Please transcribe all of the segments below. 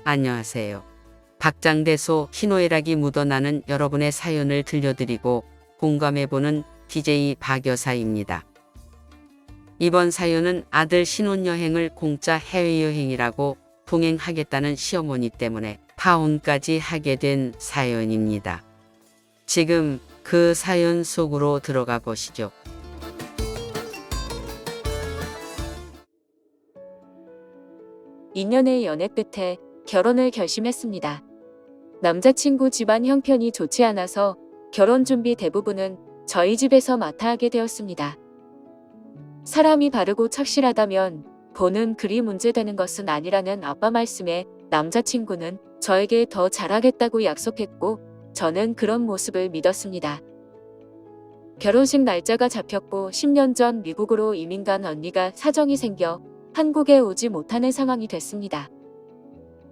안녕하세요. 박장대소 희노애락이 묻어나는 여러분의 사연을 들려드리고 공감해보는 DJ 박여사입니다. 이번 사연은 아들 신혼여행을 공짜 해외여행이라고 동행하겠다는 시어머니 때문에 파혼까지 하게 된 사연입니다. 지금 그 사연 속으로 들어가 보시죠. (2년의) 연애 끝에 결혼을 결심했습니다. 남자친구 집안 형편이 좋지 않아서 결혼 준비 대부분은 저희 집에서 맡아 하게 되었습니다. 사람이 바르고 착실하다면 보는 그리 문제되는 것은 아니라는 아빠 말씀에 남자친구는 저에게 더 잘하겠다고 약속했고 저는 그런 모습을 믿었습니다. 결혼식 날짜가 잡혔고 10년 전 미국으로 이민 간 언니가 사정이 생겨 한국에 오지 못하는 상황이 됐습니다.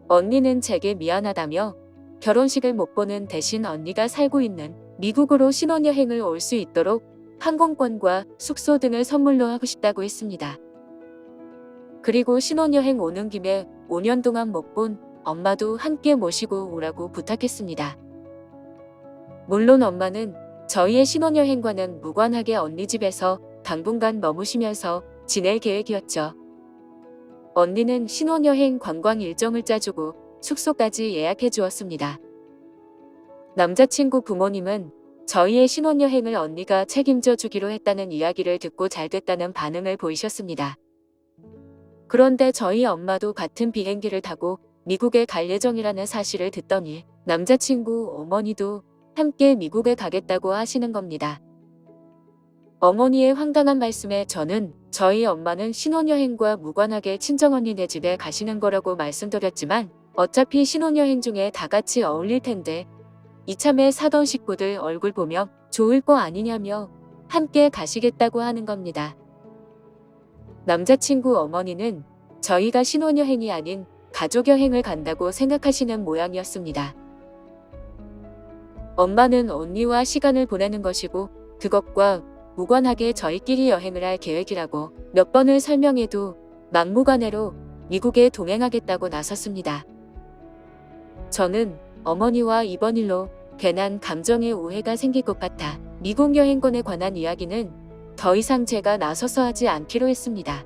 언니는 제게 미안하다며 결혼식을 못 보는 대신 언니가 살고 있는 미국으로 신혼여행을 올 수 있도록 항공권과 숙소 등을 선물로 하고 싶다고 했습니다. 그리고 신혼여행 오는 김에 5년 동안 못 본 엄마도 함께 모시고 오라고 부탁했습니다. 물론 엄마는 저희의 신혼여행과는 무관하게 언니 집에서 당분간 머무시면서 지낼 계획이었죠. 언니는 신혼여행 관광 일정을 짜주고 숙소까지 예약해 주었습니다. 남자친구 부모님은 저희의 신혼여행을 언니가 책임져 주기로 했다는 이야기를 듣고 잘 됐다는 반응을 보이셨습니다. 그런데 저희 엄마도 같은 비행기를 타고 미국에 갈 예정이라는 사실을 듣더니 남자친구 어머니도 함께 미국에 가겠다고 하시는 겁니다. 어머니의 황당한 말씀에 저는 저희 엄마는 신혼여행과 무관하게 친정언니네 집에 가시는 거라고 말씀드렸지만 어차피 신혼여행 중에 다 같이 어울릴 텐데 이참에 사돈 식구들 얼굴 보면 좋을 거 아니냐며 함께 가시겠다고 하는 겁니다. 남자친구 어머니는 저희가 신혼여행이 아닌 가족여행을 간다고 생각하시는 모양이었습니다. 엄마는 언니와 시간을 보내는 것이고 그것과 무관하게 저희끼리 여행을 할 계획이라고 몇 번을 설명해도 막무가내로 미국에 동행하겠다고 나섰습니다. 저는 어머니와 이번 일로 괜한 감정의 오해가 생길 것 같아 미국 여행권에 관한 이야기는 더 이상 제가 나서서 하지 않기로 했습니다.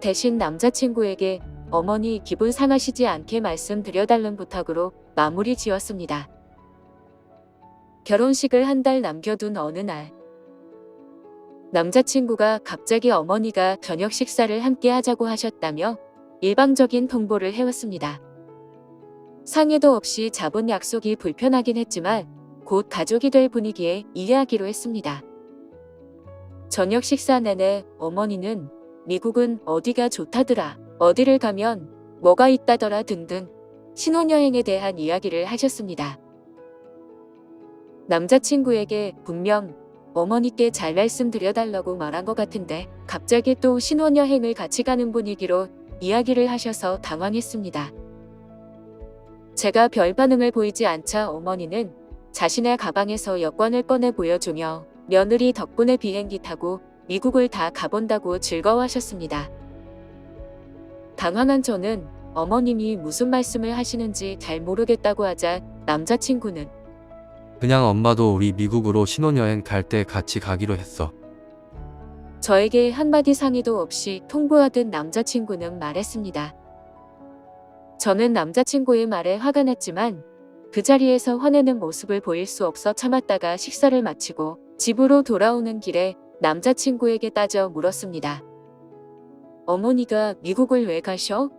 대신 남자친구에게 어머니 기분 상하시지 않게 말씀드려달라는 부탁으로 마무리 지었습니다. 결혼식을 한 달 남겨둔 어느 날 남자친구가 갑자기 어머니가 저녁 식사를 함께 하자고 하셨다며 일방적인 통보를 해왔습니다. 상의도 없이 잡은 약속이 불편하긴 했지만 곧 가족이 될 분위기에 이해하기로 했습니다. 저녁 식사 내내 어머니는 미국은 어디가 좋다더라, 어디를 가면 뭐가 있다더라 등등 신혼여행에 대한 이야기를 하셨습니다. 남자친구에게 분명 어머니께 잘 말씀드려달라고 말한 것 같은데 갑자기 또 신혼여행을 같이 가는 분위기로 이야기를 하셔서 당황했습니다. 제가 별 반응을 보이지 않자 어머니는 자신의 가방에서 여권을 꺼내 보여주며 며느리 덕분에 비행기 타고 미국을 다 가본다고 즐거워하셨습니다. 당황한 저는 어머님이 무슨 말씀을 하시는지 잘 모르겠다고 하자 남자친구는 그냥 엄마도 우리 미국으로 신혼여행 갈 때 같이 가기로 했어. 저에게 한마디 상의도 없이 통보하듯 남자친구는 말했습니다. 저는 남자친구의 말에 화가 났지만 그 자리에서 화내는 모습을 보일 수 없어 참았다가 식사를 마치고 집으로 돌아오는 길에 남자친구에게 따져 물었습니다. 어머니가 미국을 왜 가셔?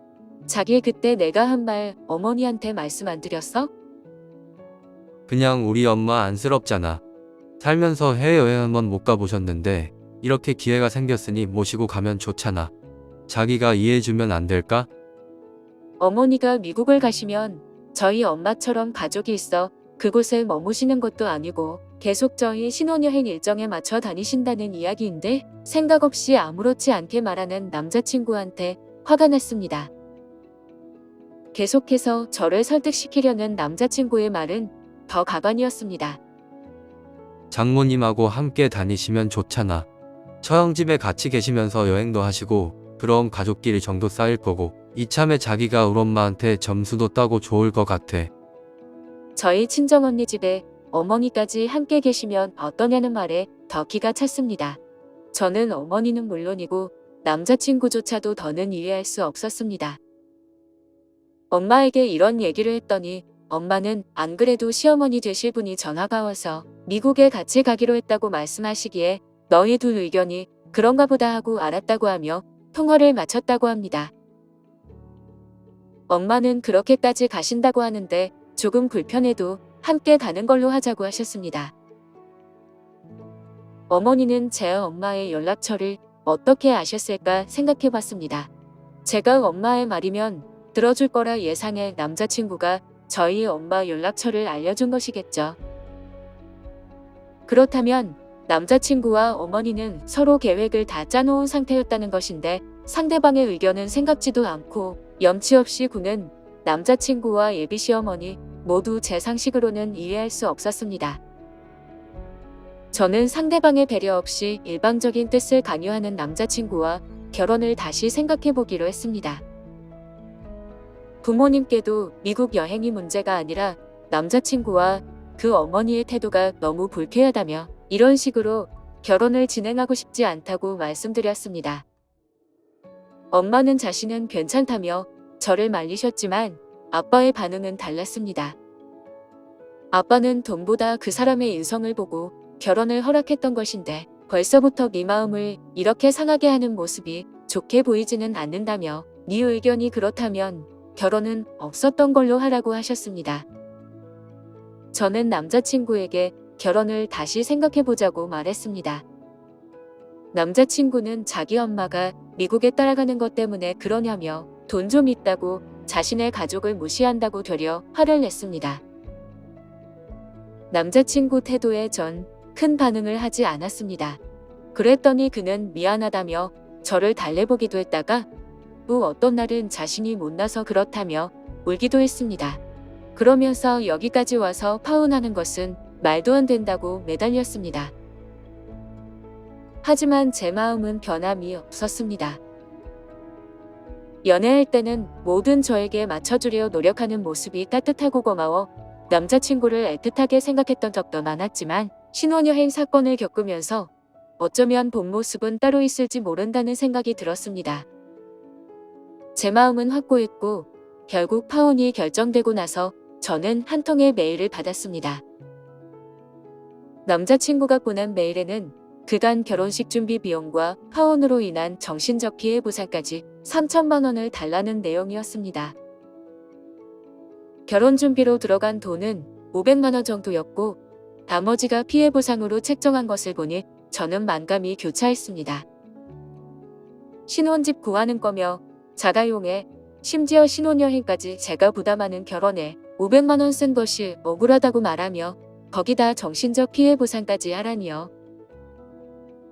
자기 그때 내가 한 말 어머니한테 말씀 안 드렸어? 그냥 우리 엄마 안쓰럽잖아. 살면서 해외여행 한 번 못 가보셨는데 이렇게 기회가 생겼으니 모시고 가면 좋잖아. 자기가 이해해주면 안 될까? 어머니가 미국을 가시면 저희 엄마처럼 가족이 있어 그곳에 머무시는 것도 아니고 계속 저희 신혼여행 일정에 맞춰 다니신다는 이야기인데 생각 없이 아무렇지 않게 말하는 남자친구한테 화가 났습니다. 계속해서 저를 설득시키려는 남자친구의 말은 더 가관이었습니다. 장모님하고 함께 다니시면 좋잖아. 처형 집에 같이 계시면서 여행도 하시고 그럼 가족끼리 정도 쌓일 거고 이참에 자기가 우리 엄마한테 점수도 따고 좋을 것 같아. 저희 친정언니 집에 어머니까지 함께 계시면 어떠냐는 말에 더 기가 찼습니다. 저는 어머니는 물론이고 남자친구조차도 더는 이해할 수 없었습니다. 엄마에게 이런 얘기를 했더니 엄마는 안 그래도 시어머니 되실 분이 전화가 와서 미국에 같이 가기로 했다고 말씀하시기에 너희 둘 의견이 그런가 보다 하고 알았다고 하며 통화를 마쳤다고 합니다. 엄마는 그렇게까지 가신다고 하는데 조금 불편해도 함께 가는 걸로 하자고 하셨습니다. 어머니는 제 엄마의 연락처를 어떻게 아셨을까 생각해 봤습니다. 제가 엄마의 말이면 들어줄 거라 예상해 남자친구가 저희 엄마 연락처를 알려준 것이겠죠. 그렇다면 남자친구와 어머니는 서로 계획을 다 짜놓은 상태였다는 것인데 상대방의 의견은 생각지도 않고 염치 없이 구는 남자친구와 예비 시어머니 모두 제 상식으로는 이해할 수 없었습니다. 저는 상대방의 배려 없이 일방적인 뜻을 강요하는 남자친구와 결혼을 다시 생각해 보기로 했습니다. 부모님께도 미국 여행이 문제가 아니라 남자친구와 그 어머니의 태도가 너무 불쾌하다며 이런 식으로 결혼을 진행하고 싶지 않다고 말씀드렸습니다. 엄마는 자신은 괜찮다며 저를 말리셨지만 아빠의 반응은 달랐습니다. 아빠는 돈보다 그 사람의 인성을 보고 결혼을 허락했던 것인데 벌써부터 네 마음을 이렇게 상하게 하는 모습이 좋게 보이지는 않는다며 네 의견이 그렇다면 결혼은 없었던 걸로 하라고 하셨습니다. 저는 남자친구에게 결혼을 다시 생각해보자고 말했습니다. 남자친구는 자기 엄마가 미국에 따라가는 것 때문에 그러냐며 돈 좀 있다고 자신의 가족을 무시한다고 되려 화를 냈습니다. 남자친구 태도에 전 큰 반응을 하지 않았습니다. 그랬더니 그는 미안하다며 저를 달래보기도 했다가 또 어떤 날은 자신이 못나서 그렇다며 울기도 했습니다. 그러면서 여기까지 와서 파혼하는 것은 말도 안 된다고 매달렸습니다. 하지만 제 마음은 변함이 없었습니다. 연애할 때는 뭐든 저에게 맞춰주려 노력하는 모습이 따뜻하고 고마워 남자친구를 애틋하게 생각했던 적도 많았지만 신혼여행 사건을 겪으면서 어쩌면 본 모습은 따로 있을지 모른다는 생각이 들었습니다. 제 마음은 확고했고 결국 파혼이 결정되고 나서 저는 한 통의 메일을 받았습니다. 남자친구가 보낸 메일에는 그간 결혼식 준비 비용과 파혼으로 인한 정신적 피해 보상까지 3천만 원을 달라는 내용이었습니다. 결혼 준비로 들어간 돈은 500만 원 정도였고 나머지가 피해 보상으로 책정한 것을 보니 저는 만감이 교차했습니다. 신혼집 구하는 거며 자가용에 심지어 신혼여행까지 제가 부담하는 결혼에 500만 원 쓴 것이 억울하다고 말하며 거기다 정신적 피해 보상까지 하라니요.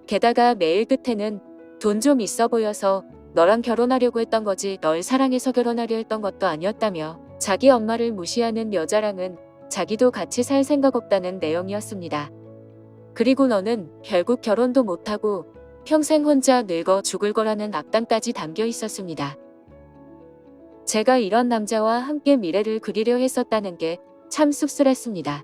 게다가 메일 끝에는 돈 좀 있어 보여서 너랑 결혼하려고 했던 거지 널 사랑해서 결혼하려 했던 것도 아니었다며 자기 엄마를 무시하는 여자랑은 자기도 같이 살 생각 없다는 내용이었습니다. 그리고 너는 결국 결혼도 못하고 평생 혼자 늙어 죽을 거라는 악담까지 담겨 있었습니다. 제가 이런 남자와 함께 미래를 그리려 했었다는 게 참 씁쓸했습니다.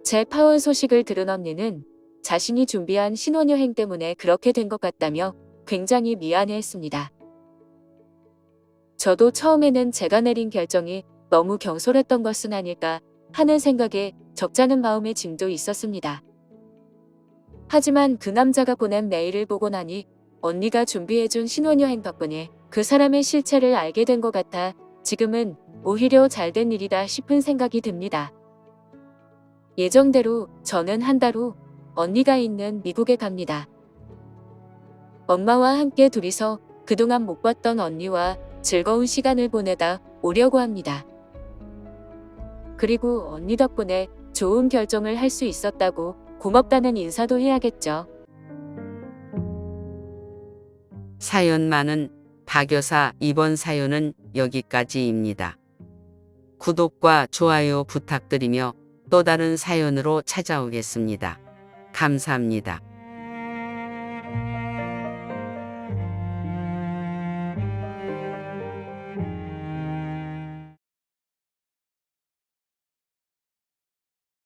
제 파혼 소식을 들은 언니는 자신이 준비한 신혼여행 때문에 그렇게 된 것 같다며 굉장히 미안해했습니다. 저도 처음에는 제가 내린 결정이 너무 경솔했던 것은 아닐까 하는 생각에 적잖은 마음의 짐도 있었습니다. 하지만 그 남자가 보낸 메일을 보고 나니 언니가 준비해준 신혼여행 덕분에 그 사람의 실체를 알게 된 것 같아 지금은 오히려 잘된 일이다 싶은 생각이 듭니다. 예정대로 저는 한 달 후 언니가 있는 미국에 갑니다. 엄마와 함께 둘이서 그동안 못 봤던 언니와 즐거운 시간을 보내다 오려고 합니다. 그리고 언니 덕분에 좋은 결정을 할 수 있었다고 고맙다는 인사도 해야겠죠. 사연 많은 박여사 이번 사연은 여기까지입니다. 구독과 좋아요 부탁드리며 또 다른 사연으로 찾아오겠습니다. 감사합니다.